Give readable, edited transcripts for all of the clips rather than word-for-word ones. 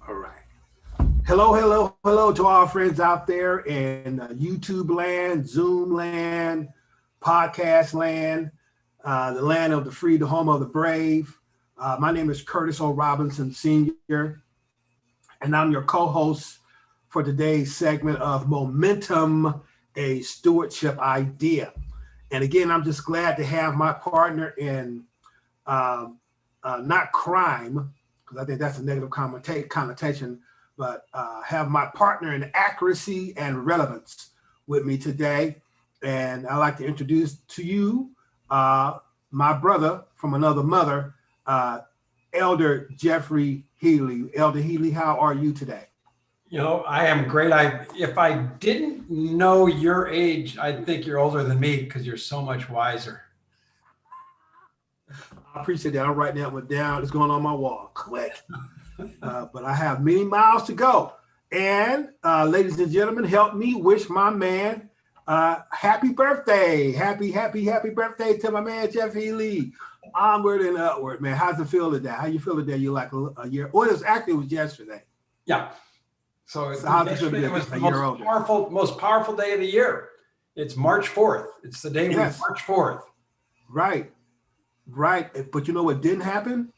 All right. Hello, hello, hello to our friends out there in YouTube land, Zoom land, podcast land, the land of the free, the home of the brave. My name is Curtis O. Robinson Sr., and I'm your co-host for today's segment of Momentum, a Stewardship Idea. And again, I'm just glad to have my partner in not crime, because I think that's a negative connotation, but have my partner in accuracy and relevance with me today. And I'd like to introduce to you my brother from another mother, Elder Jeffrey Healy. Elder Healy, how are you today? You know, I am great. If I didn't know your age, I'd think you're older than me because you're so much wiser. I appreciate that. I'm writing that one down. It's going on my wall. Click. But I have many miles to go. And ladies and gentlemen, help me wish my man happy birthday. Happy birthday to my man, Jeff Healy. Onward and upward, man. How's it feel today? How you feel today? You like a year? Well, it was yesterday. Yeah. So how's it feel today? It was the most powerful day of the year. It's March 4th. It's the day Yes. March 4th. Right. But you know what didn't happen?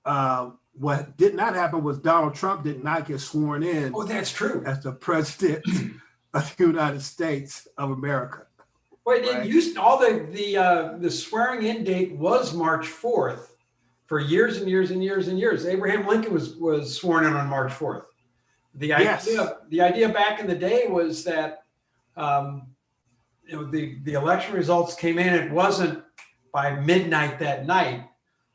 What did not happen was Donald Trump did not get sworn in. Oh, that's true. As the president of the United States of America. Wait, it used all the swearing in date was March 4th for years and years and years and years. Abraham Lincoln was sworn in on March 4th. The idea back in the day was that the election results came in. It wasn't by midnight that night.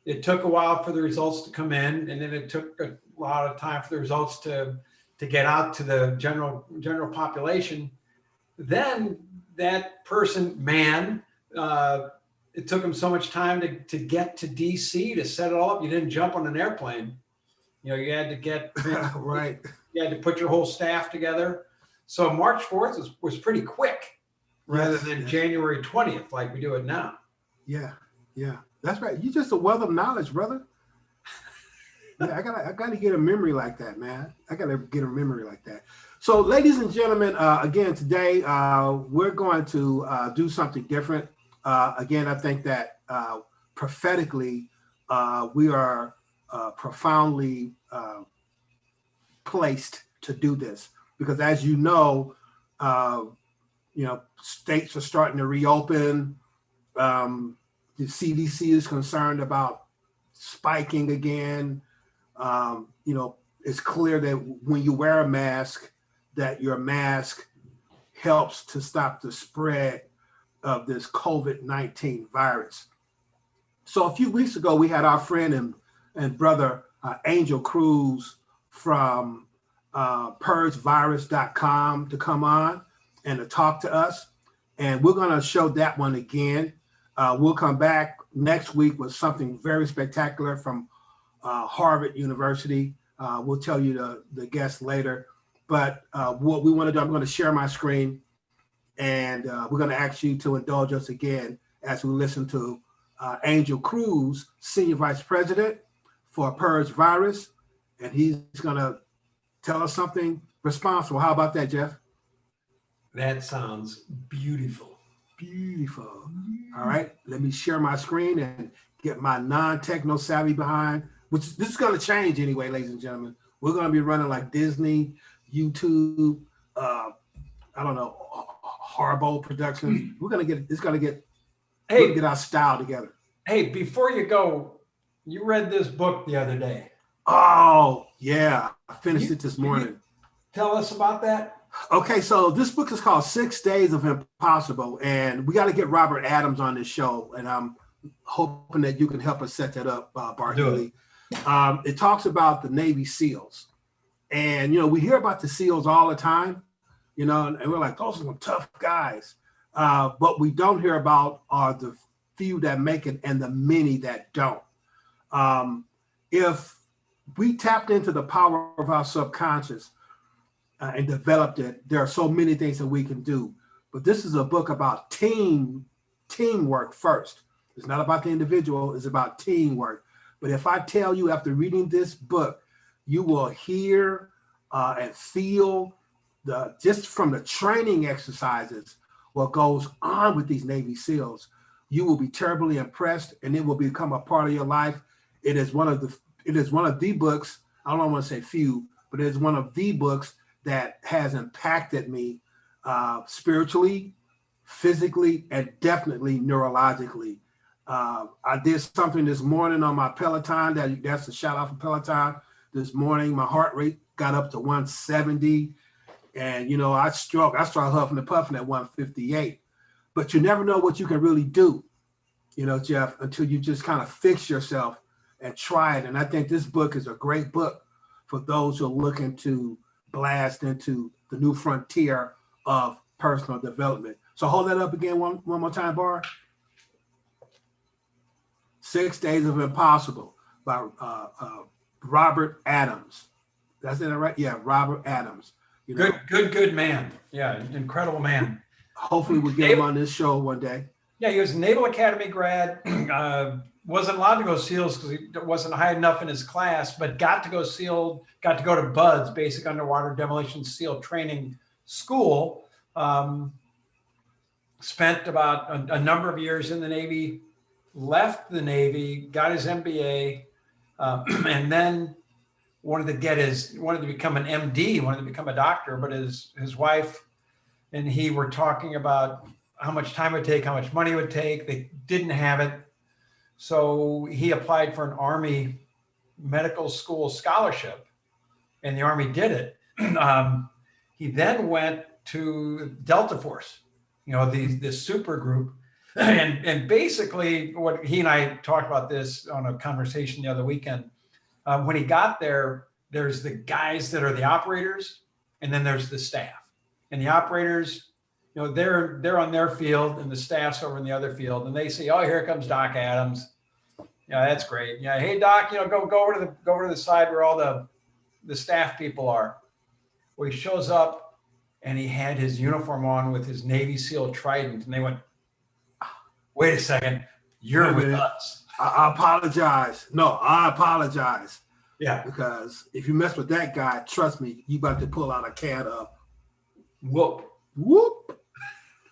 It took a while for the results to come in, and then it took a lot of time for the results to get out to the general population. Then that it took him so much time to get to DC to set it all up. You didn't jump on an airplane. You know, you had to get right. You had to put your whole staff together. So March 4th was pretty quick, rather than January 20th like we do it now. Yeah. That's right. You just a wealth of knowledge, brother. Yeah, I gotta get a memory like that, man. I gotta get a memory like that. So, ladies and gentlemen, again today we're going to do something different. Again, I think that prophetically we are profoundly placed to do this because, as you know, states are starting to reopen. The CDC is concerned about spiking again. It's clear that when you wear a mask, that your mask helps to stop the spread of this COVID-19 virus. So a few weeks ago, we had our friend and brother, Angel Cruz from purgevirus.com to come on and to talk to us. And we're going to show that one again. We'll come back next week with something very spectacular from Harvard University. We'll tell you the guest later. But what we want to do, I'm going to share my screen, and we're going to ask you to indulge us again as we listen to Angel Cruz, Senior Vice President for Purge Virus, and he's going to tell us something responsible. How about that, Jeff? That sounds beautiful. Beautiful. All right, let me share my screen and get my non-techno savvy behind, which this is going to change anyway, ladies and gentlemen. We're going to be running like Disney, YouTube, Harbo Productions. We're going to get our style together. Hey, before you go, you read this book the other day. Oh, yeah. I finished it this morning. Tell us about that. Okay, so this book is called 6 Days of Impossible, and we got to get Robert Adams on this show, and I'm hoping that you can help us set that up, Bartley. It talks about the Navy SEALs, and we hear about the SEALs all the time, and we're like, those are some tough guys, but we don't hear about are the few that make it and the many that don't. If we tapped into the power of our subconscious and developed it, there are so many things that we can do. But this is a book about teamwork first. It's not about the individual, it's about teamwork. But if I tell you after reading this book you will hear and feel just from the training exercises, what goes on with these Navy SEALs. You will be terribly impressed, and it will become a part of your life. It is one of the books, I don't want to say few, but it is one of the books that has impacted me spiritually, physically, and definitely neurologically. I did something this morning on my Peloton. That's a shout out for Peloton. This morning, my heart rate got up to 170. And, I started huffing and puffing at 158. But you never know what you can really do, Jeff, until you just kind of fix yourself and try it. And I think this book is a great book for those who are looking to blast into the new frontier of personal development. So hold that up again one more time, Bar. 6 Days of Impossible by Robert Adams. That's it, right? Yeah, Robert Adams. Good man. Yeah, incredible man. Hopefully we'll get him on this show one day. Yeah, he was a Naval Academy grad. Wasn't allowed to go SEALs because he wasn't high enough in his class, but got to go to BUDS, Basic Underwater Demolition SEAL Training School. Spent about a number of years in the Navy, left the Navy, got his MBA, and then wanted to become an MD, wanted to become a doctor, but his wife and he were talking about how much time it would take, how much money it would take. They didn't have it. So he applied for an Army medical school scholarship, and the Army did it. He then went to Delta Force, this super group. And basically what he and I talked about this on a conversation the other weekend. When he got there, there's the guys that are the operators, and then there's the staff. And the operators, they're on their field, and the staff's over in the other field. And they say, "Oh, here comes Doc Adams." Yeah, that's great. Yeah, hey Doc, go over to the side where all the staff people are. Well, he shows up, and he had his uniform on with his Navy SEAL trident, and they went, "Wait a second, you're with us." I apologize. No, I apologize. Yeah. Because if you mess with that guy, trust me, you about to pull out a can of whoop. Whoop.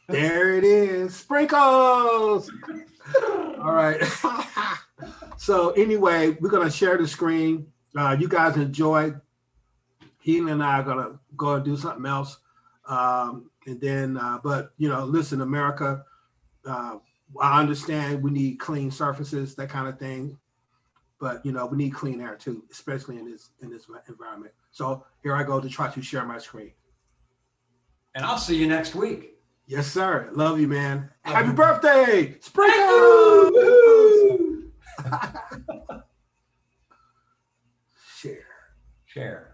There it is. Sprinkles. All right. So anyway, we're going to share the screen. You guys enjoy. Heaton and I are going to go and do something else. And then, but, listen, America, I understand we need clean surfaces, that kind of thing. But, we need clean air too, especially in this environment. So here I go to try to share my screen. And I'll see you next week. Yes, sir. Love you, man. Happy birthday. Sprinkles. Share.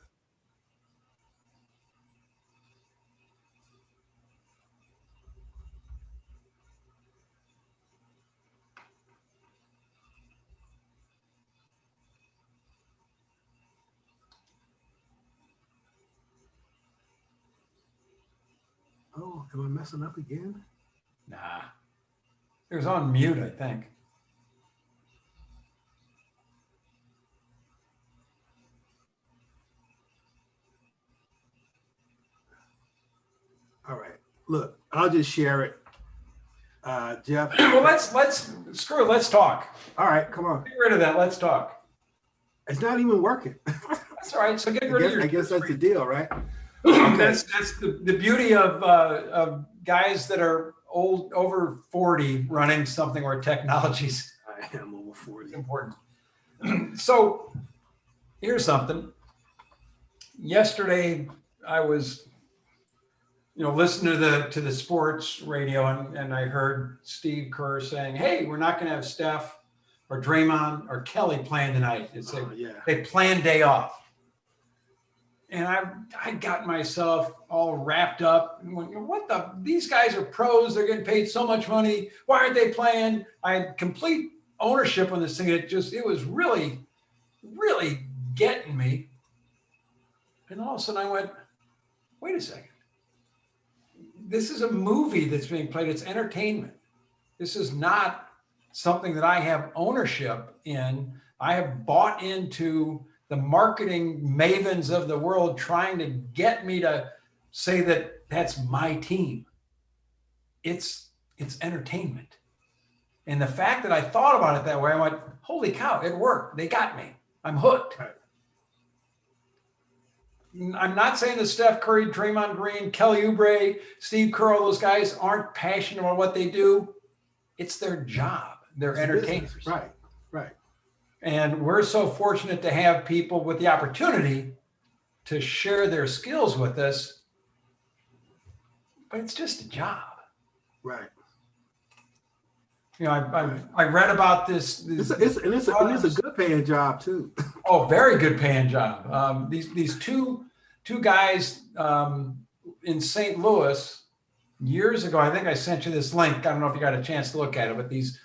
Oh, am I messing up again? Nah. It was on mute, I think. All right. Look, I'll just share it. Jeff. Well, let's talk. All right, come on. Get rid of that. Let's talk. It's not even working. That's all right. So get rid of your. I guess that's the deal, right? Okay. That's the beauty of guys that are over 40 running something where technology's I am over 40. Important. So here's something. Yesterday I was listening to the sports radio, and I heard Steve Kerr saying, "Hey, we're not going to have Steph or Draymond or Kelly playing tonight. It's a planned day off." And I got myself all wrapped up and went, these guys are pros. They're getting paid so much money. Why aren't they playing? I had complete ownership on this thing. It was really, really getting me. And all of a sudden I went, wait a second. This is a movie that's being played. It's entertainment. This is not something that I have ownership in. I have bought into the marketing mavens of the world trying to get me to say that that's my team. It's entertainment. And the fact that I thought about it that way, I went, holy cow, it worked. They got me. I'm hooked. Right. I'm not saying that Steph Curry, Draymond Green, Kelly Oubre, Steve Kerr, all those guys aren't passionate about what they do. It's their job. They're entertainers. Right, right. And we're so fortunate to have people with the opportunity to share their skills with us. But it's just a job. Right. You know, I read about this. It's a good paying job too. Oh, very good paying job. These two guys in St. Louis years ago. I think I sent you this link. I don't know if you got a chance to look at it, but these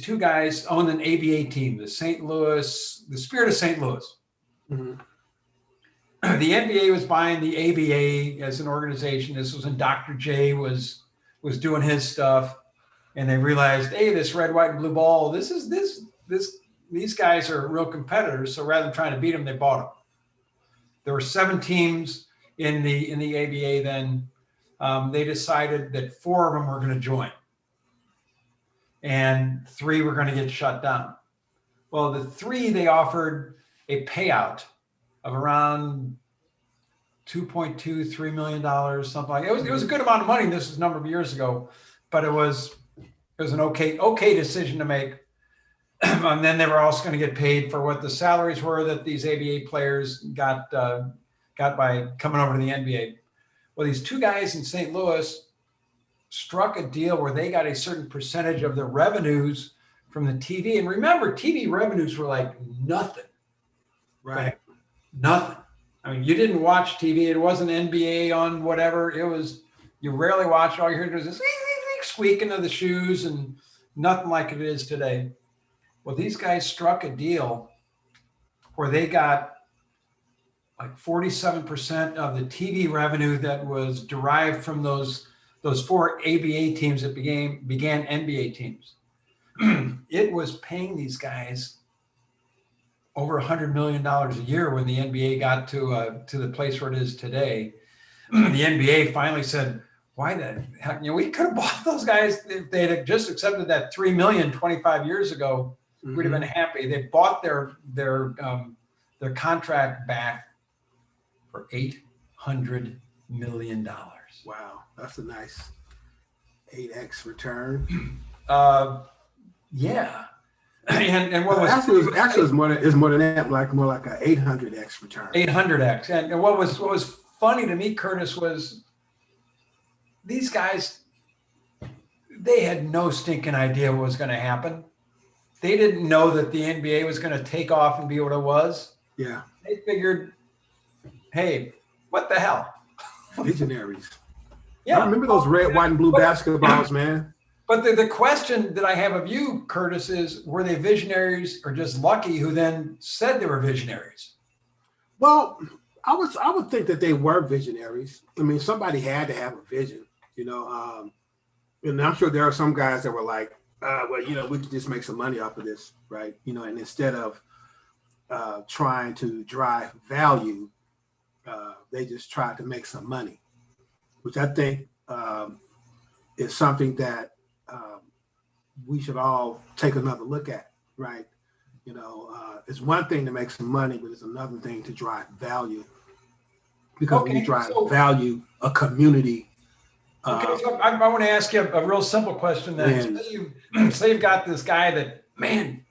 two guys owned an ABA team, the Spirit of St. Louis. Mm-hmm. The NBA was buying the ABA as an organization. This was when Dr. J was doing his stuff. And they realized, hey, this red, white, and blue ball, these guys are real competitors. So rather than trying to beat them, they bought them. There were 7 teams in the ABA then. They decided that 4 of them were going to join. And 3 were going to get shut down. Well, the 3, they offered a payout of around $2.2-3 million, something like that. It was a good amount of money. This was a number of years ago, but it was an okay decision to make. And then they were also going to get paid for what the salaries were that these ABA players got by coming over to the NBA. Well, these 2 guys in St. Louis struck a deal where they got a certain percentage of the revenues from the TV. And remember, TV revenues were like nothing. Right. Nothing. I mean, you didn't watch TV. It wasn't NBA on whatever. It was, you rarely watched. All you heard was this squeaking of the shoes and nothing like it is today. Well, these guys struck a deal where they got like 47% of the TV revenue that was derived from those 4 ABA teams that began NBA teams. It was paying these guys over $100 million a year when the NBA got to the place where it is today. The NBA finally said, why the heck? You know, we could have bought those guys if they had just accepted that $3 million 25 years ago. Mm-hmm. We'd have been happy. They bought their contract back for $800 million. Wow, that's a nice 8x return. Yeah. And what was actually is more than that, more like a 800x return. 800x. And what was funny to me, Curtis, was these guys, they had no stinking idea what was going to happen. They didn't know that the NBA was going to take off and be what it was. Yeah. They figured, hey, what the hell? Visionaries. Yeah. I remember those red, white, and blue basketballs, man. But the question that I have of you, Curtis, is were they visionaries or just lucky who then said they were visionaries? Well, I would think that they were visionaries. I mean, somebody had to have a vision, you know. And I'm sure there are some guys that were like, well, you know, we could just make some money off of this, right? You know, and instead of trying to drive value, they just tried to make some money, which I think is something that we should all take another look at, right? You know, it's one thing to make some money, but it's another thing to drive value. Because when you drive value, a community. Okay, so I want to ask you a real simple question then. Say you've got this guy that, man,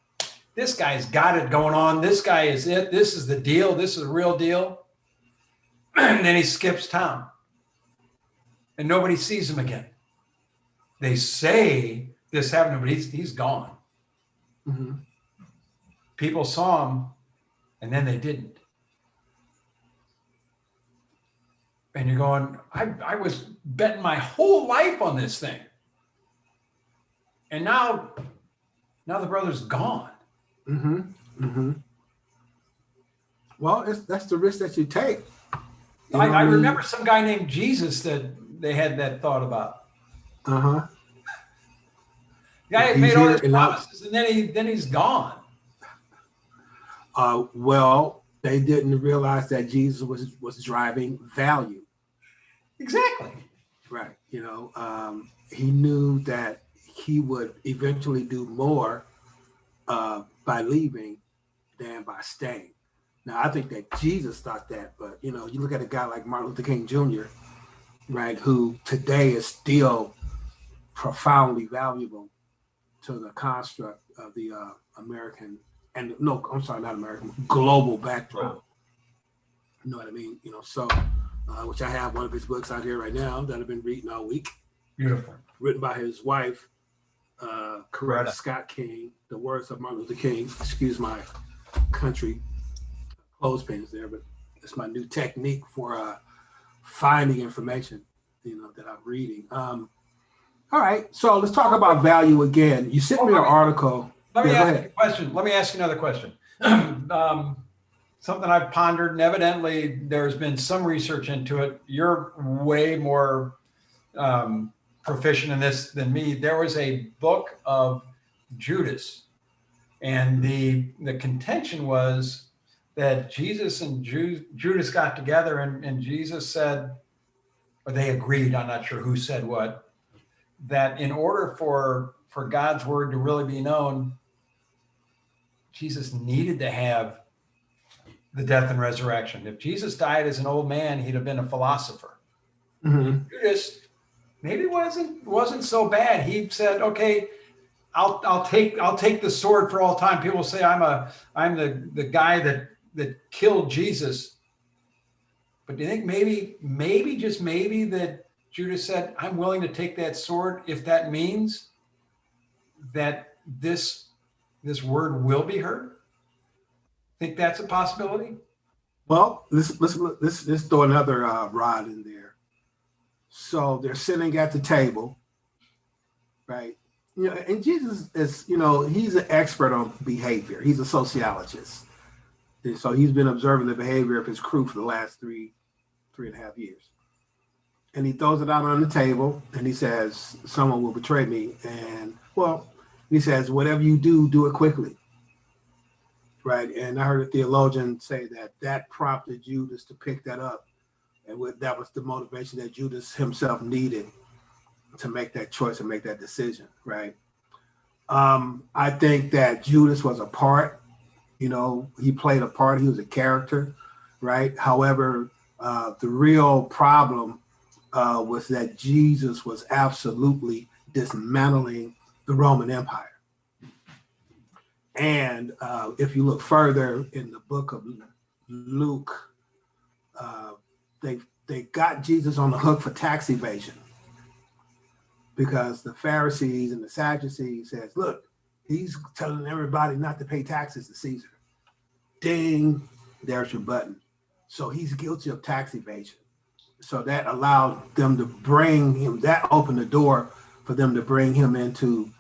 this guy's got it going on. This guy is it. This is the deal. This is the real deal. And then he skips town. And nobody sees him again. They say this happened, but he's gone. Mm-hmm. People saw him, and then they didn't. And you're going, I was betting my whole life on this thing. And now the brother's gone. Mm-hmm. Mm-hmm. Well, that's the risk that you take. I remember some guy named Jesus that they had that thought about. Uh-huh. The guy had made all these promises, and then he's gone. Well, they didn't realize that Jesus was driving value. Exactly. Right. He knew that he would eventually do more by leaving than by staying. Now, I think that Jesus thought that, but you look at a guy like Martin Luther King Jr., right, who today is still profoundly valuable to the construct of the American, and no, I'm sorry, not American, global backdrop. You know what I mean? So, which I have one of his books out here right now that I've been reading all week. Beautiful. Written by his wife, Coretta Scott King, The Words of Martin Luther King. Excuse my country clothespins there, but it's my new technique for finding information, that I'm reading. All right, so let's talk about value again. You sent me an article. Let me ask you a question. Let me ask you another question. Something I've pondered, and evidently there's been some research into it. You're way more proficient in this than me. There was a book of Judas, and the contention was that Jesus and Judas got together, and Jesus said, or they agreed, I'm not sure who said what, that in order for God's word to really be known, Jesus needed to have the death and resurrection. If Jesus died as an old man, he'd have been a philosopher. Mm-hmm. Judas maybe wasn't so bad. He said, "Okay, I'll take the sword for all time." People say I'm the guy that killed Jesus. But do you think maybe just maybe that Judas said, "I'm willing to take that sword if that means that this word will be heard"? Think that's a possibility? Well, let's throw another rod in there. So they're sitting at the table, right? And Jesus is, he's an expert on behavior. He's a sociologist. And so he's been observing the behavior of his crew for the last three and a half years. And he throws it out on the table and he says, someone will betray me. And he says, whatever you do, do it quickly. Right. And I heard a theologian say that prompted Judas to pick that up. And that was the motivation that Judas himself needed to make that choice and make that decision. Right. I think that Judas was a part, he played a part. He was a character. Right. However, the real problem was that Jesus was absolutely dismantling the Roman Empire. And if you look further in the book of Luke, they got Jesus on the hook for tax evasion because the Pharisees and the Sadducees says, look, he's telling everybody not to pay taxes to Caesar. Ding, there's your button. So he's guilty of tax evasion. So that allowed them to bring him, that opened the door for them to bring him into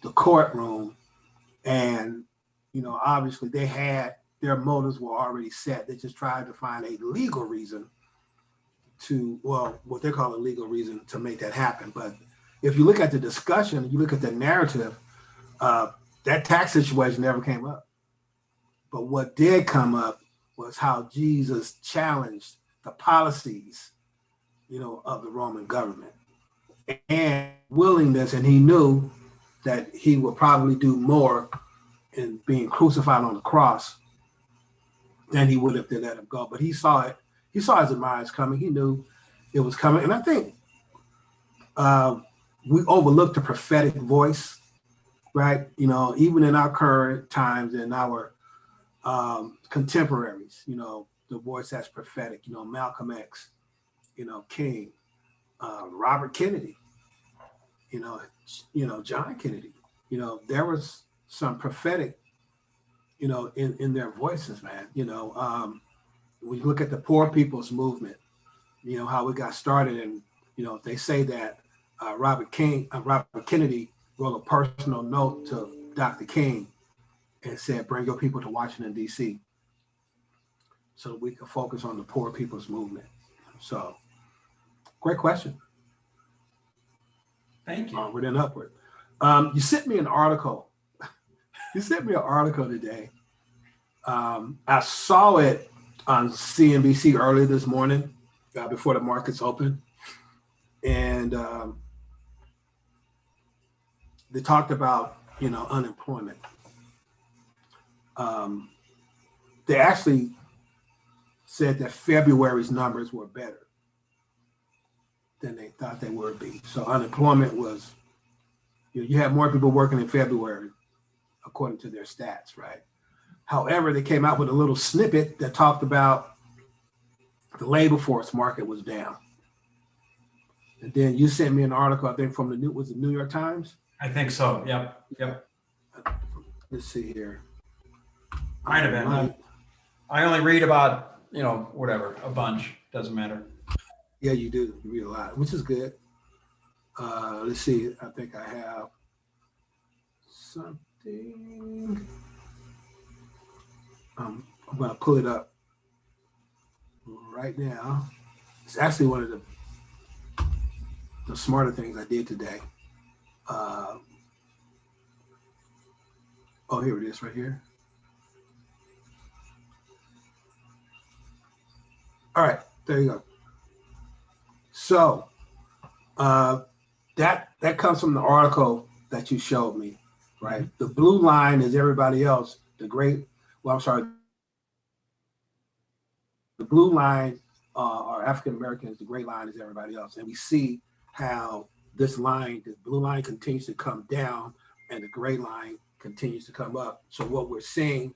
the courtroom. And obviously they had, their motives were already set. They just tried to find a legal reason to, what they call a legal reason to make that happen. But if you look at the discussion, you look at the narrative, that tax situation never came up. But what did come up was how Jesus challenged the policies, of the Roman government and willingness. And he knew that he would probably do more in being crucified on the cross than he would if they let him go. But he saw it. He saw his demise coming. He knew it was coming. And I think we overlook the prophetic voice, right? Even in our current times and our contemporaries, the voice that's prophetic, Malcolm X, King, Robert Kennedy, John Kennedy, there was some prophetic, in their voices, man. When you look at the poor people's movement, how it got started, and they say that Robert Kennedy wrote a personal note to Dr. King and said, "Bring your people to Washington, D.C. so we can focus on the poor people's movement." So, great question. Thank you. Onward and upward. You sent me an article. You sent me an article today. I saw it on CNBC early this morning before the markets open, and they talked about unemployment. They actually said that February's numbers were better than they thought they would be. So unemployment was, you had more people working in February, according to their stats, right? However, they came out with a little snippet that talked about the labor force market was down. And then you sent me an article, I think from was it New York Times? I think so. Yep. Let's see here. Might have been. I only read about, whatever, a bunch. Doesn't matter. Yeah, you do. You read a lot, which is good. Let's see. I think I have something. I'm going to pull it up right now. It's actually one of the smarter things I did today. Oh, here it is right here. All right, there you go. So that comes from the article that you showed me, right? The blue line is everybody else. The blue line are African Americans. The gray line is everybody else. And we see how this blue line continues to come down and the gray line continues to come up. So what we're seeing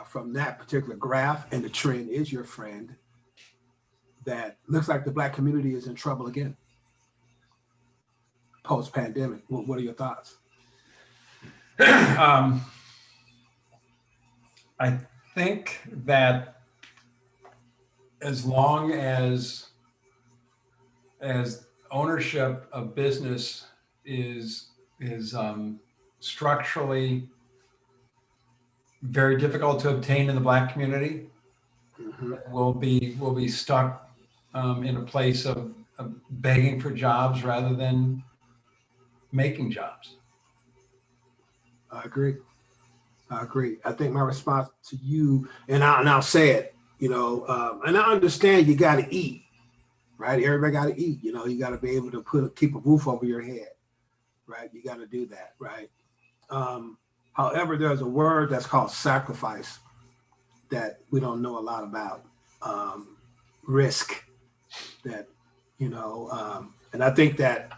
from that particular graph, and the trend is your friend, that looks like the Black community is in trouble again post-pandemic. What are your thoughts? I think that as long as ownership of business is structurally very difficult to obtain in the Black community, we'll be stuck in a place of begging for jobs rather than making jobs. I agree. I think my response to you, and I'll say it, and I understand you got to eat, right? Everybody got to eat. You got to be able to keep a roof over your head, right? You got to do that, right? However, there's a word that's called sacrifice that we don't know a lot about. Risk, that and I think that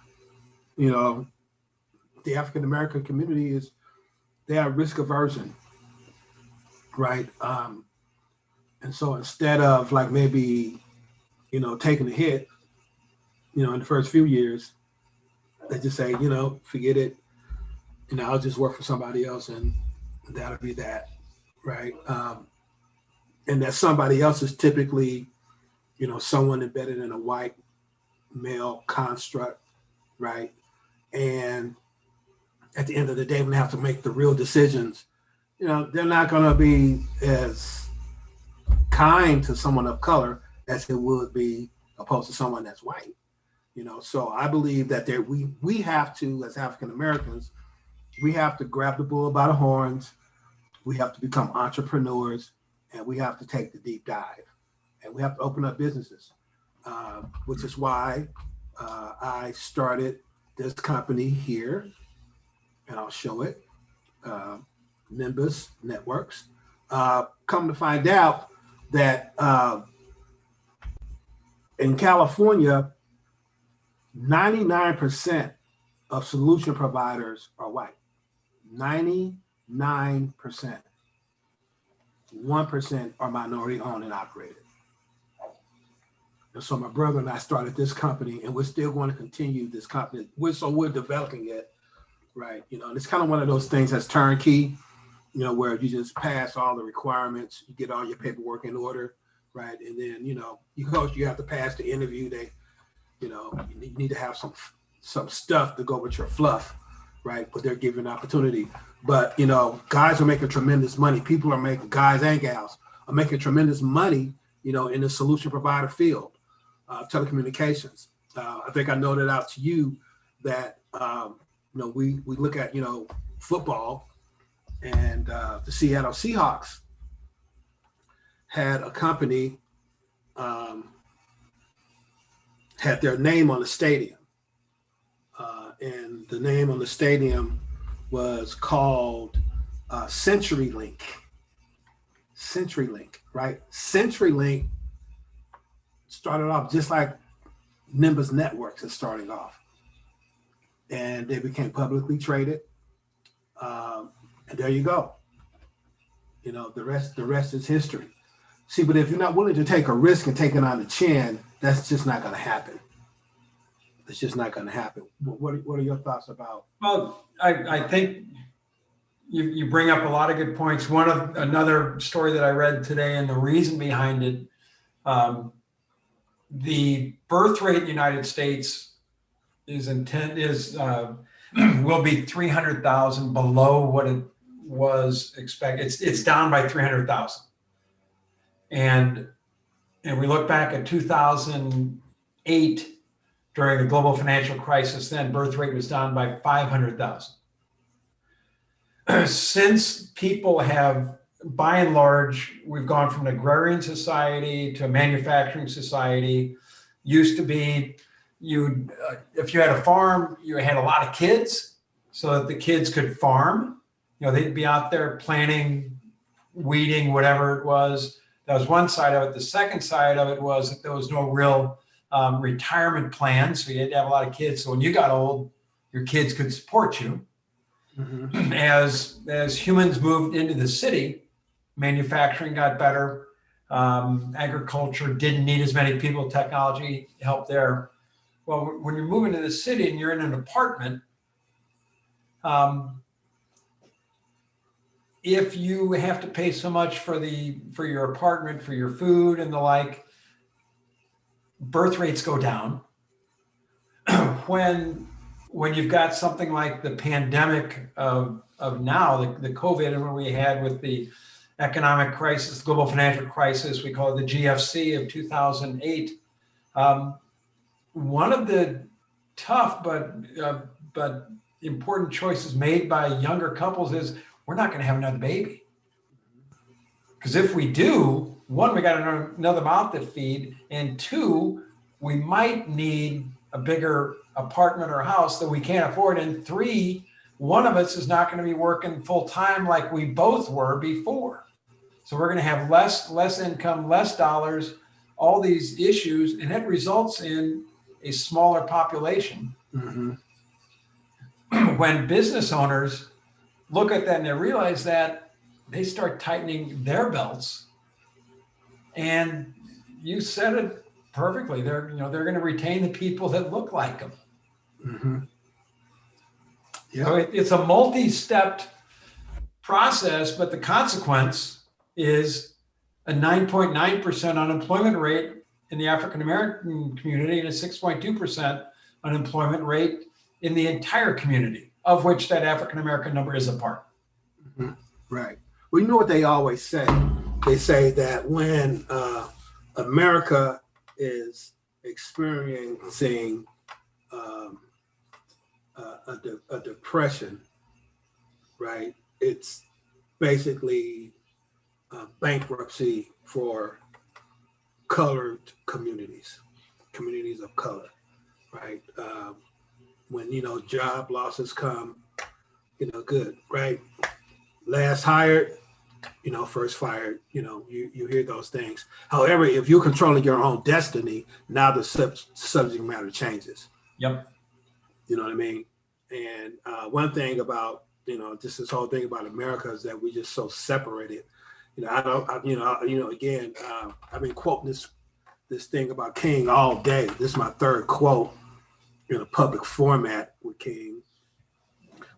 the African American community they have risk aversion, right? And so instead of like maybe taking a hit in the first few years, they just say forget it, I'll just work for somebody else and that'll be that, right? And that somebody else is typically someone embedded in a white male construct, right? And at the end of the day, when they have to make the real decisions, they're not going to be as kind to someone of color as it would be opposed to someone that's white. So I believe that we have to, as African Americans, we have to grab the bull by the horns. We have to become entrepreneurs, and we have to take the deep dive, and we have to open up businesses, which is why I started this company here, and I'll show it, Nimbus Networks. Come to find out that in California, 99% of solution providers are white. 99%. 1% are minority owned and operated. And so my brother and I started this company, and we're still going to continue this company. We're developing it, right? And it's kind of one of those things that's turnkey, where you just pass all the requirements, you get all your paperwork in order, right? And then, you have to pass the interview. You need to have some stuff to go with your fluff, right? But they're giving an opportunity. But, guys are making tremendous money. People are making, guys and gals are making tremendous money, in the solution provider field, telecommunications. I think I noted out to you that, we look at, football and the Seattle Seahawks had a company had their name on the stadium. And the name on the stadium was called CenturyLink. CenturyLink, right? CenturyLink started off just like Nimbus Networks is starting off. And they became publicly traded. And there you go. You know, the rest is history. See, but if you're not willing to take a risk and take it on the chin, that's just not going to happen. It's just not going to happen. What are your thoughts about? Well, I think you bring up a lot of good points. Another story that I read today, and the reason behind it, the birth rate in the United States will be 300,000 below what it was expected. It's down by 300,000. And we look back at 2008 during the global financial crisis, then birth rate was down by 500,000. Since people have, by and large, we've gone from an agrarian society to a manufacturing society. Used to be, if you had a farm, you had a lot of kids so that the kids could farm. You know, they'd be out there planting, weeding, whatever it was. That was one side of it. The second side of it was that there was no real retirement plan. So you had to have a lot of kids. So when you got old, your kids could support you. Mm-hmm. As humans moved into the city, manufacturing got better. Agriculture didn't need as many people. Technology helped there. Well, when you're moving to the city and you're in an apartment, if you have to pay so much for your apartment, for your food and the like, birth rates go down. When you've got something like the pandemic of now, the COVID, and what we had with the economic crisis, global financial crisis, we call it the GFC of 2008. One of the tough but important choices made by younger couples is we're not going to have another baby. Because if we do, one, we got another mouth to feed, and two, we might need a bigger apartment or house that we can't afford, and three, one of us is not going to be working full time like we both were before. So we're going to have less income, less dollars, all these issues, and that results in a smaller population. Mm-hmm. When business owners look at that and they realize that, they start tightening their belts. And you said it perfectly. They're going to retain the people that look like them. Mm-hmm. Yeah. So it's a multi-stepped process, but the consequence is a 9.9% unemployment rate in the African-American community and a 6.2% unemployment rate in the entire community, of which that African-American number is a part. Mm-hmm. Right. Well, you know what they always say? They say that when America is experiencing a depression, right? It's basically bankruptcy for colored communities of color, right? When, job losses come, good, right? Last hired, first fired, you hear those things. However, if you're controlling your own destiny, now the subject matter changes. Yep. You know what I mean? And one thing about, just this whole thing about America is that we're just so separated. I've been quoting this thing about King all day. This is my third quote in a public format with King,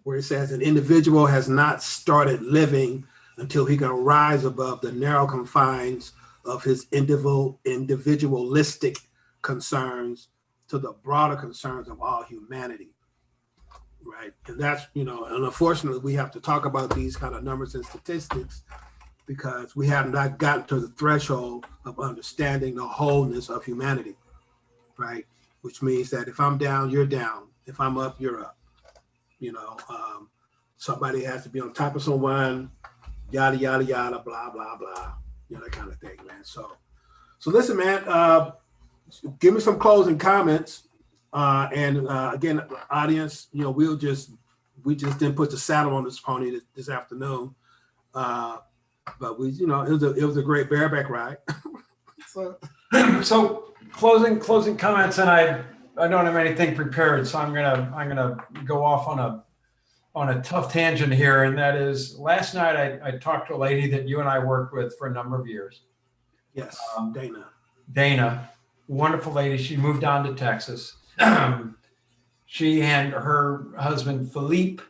where it says, an individual has not started living until he can rise above the narrow confines of his individualistic concerns to the broader concerns of all humanity. Right. And that's, and unfortunately, we have to talk about these kind of numbers and statistics because we have not gotten to the threshold of understanding the wholeness of humanity. Right. Which means that if I'm down, you're down. If I'm up, you're up. Somebody has to be on top of someone, yada, yada, yada, blah, blah, blah. that kind of thing, man. So listen, man, give me some closing comments. And again, audience, we just didn't put the saddle on this pony this afternoon. But it was a great bareback ride. So closing comments, and I don't have anything prepared, so I'm gonna go off on a tough tangent here, and that is last night I talked to a lady that you and I worked with for a number of years. Yes, Dana, wonderful lady. She moved down to Texas. She and her husband Philippe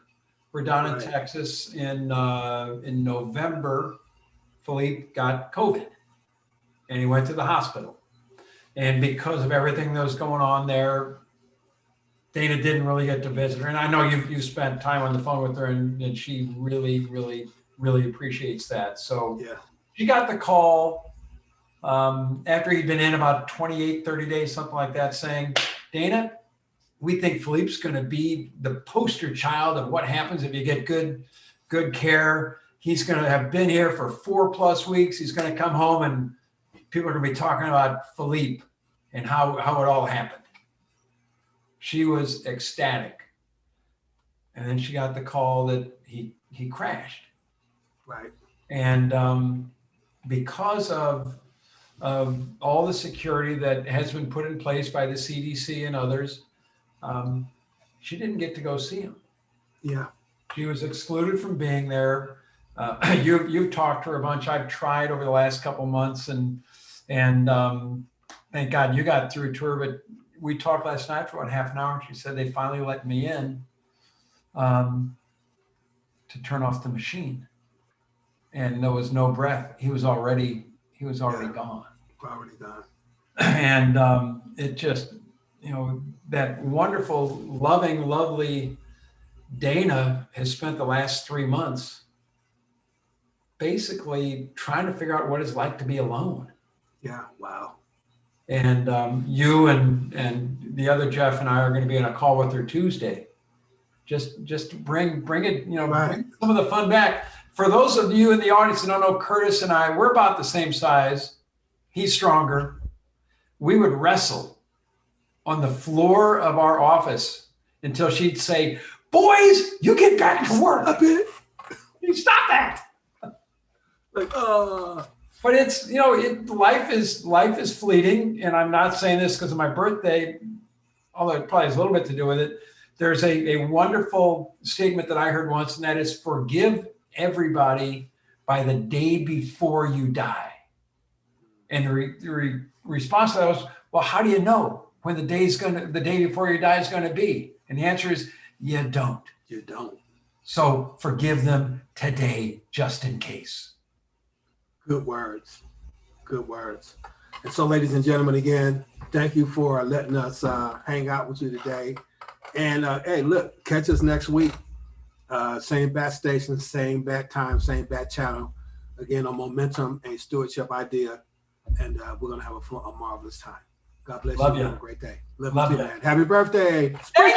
were down in Texas in November. Philippe got COVID, and he went to the hospital. And because of everything that was going on there, Dana didn't really get to visit her. And I know you spent time on the phone with her, and she really, really, really appreciates that. So yeah, she got the call after he'd been in about 28, 30 days, something like that, saying, Dana, we think Philippe's going to be the poster child of what happens if you get good care. He's going to have been here for 4+ weeks. He's going to come home and people are going to be talking about Philippe and how it all happened. She was ecstatic. And then she got the call that he crashed. Right. And because of all the security that has been put in place by the CDC and others, she didn't get to go see him. Yeah. She was excluded from being there. You've talked to her a bunch. I've tried over the last couple months, and thank God you got through to her. But we talked last night for about half an hour, and she said they finally let me in to turn off the machine, and there was no breath. He was already gone. Already gone. And it just, that wonderful, loving, lovely Dana has spent the last 3 months basically trying to figure out what it's like to be alone. Yeah. Wow. And you and the other Jeff and I are going to be on a call with her Tuesday. Just to bring it, bring some of the fun back. For those of you in the audience that don't know, Curtis and I, we're about the same size. He's stronger. We would wrestle on the floor of our office until she'd say, boys, you get back to work. Stop it. You stop that. But it's, life is fleeting. And I'm not saying this because of my birthday, although it probably has a little bit to do with it. There's a wonderful statement that I heard once, and that is forgive everybody by the day before you die. And the response to that was, well, how do you know when the day before you die is going to be? And the answer is, you don't. You don't. So forgive them today, just in case. Good words. Good words. And so, ladies and gentlemen, again, thank you for letting us hang out with you today. And hey, look, catch us next week. Same bat station, same bat time, same bat channel. Again, on Momentum and Stewardship Idea. And we're going to have a marvelous time. God bless you. Love you. Have a great day. Love you, you. man. Happy birthday. Thank you.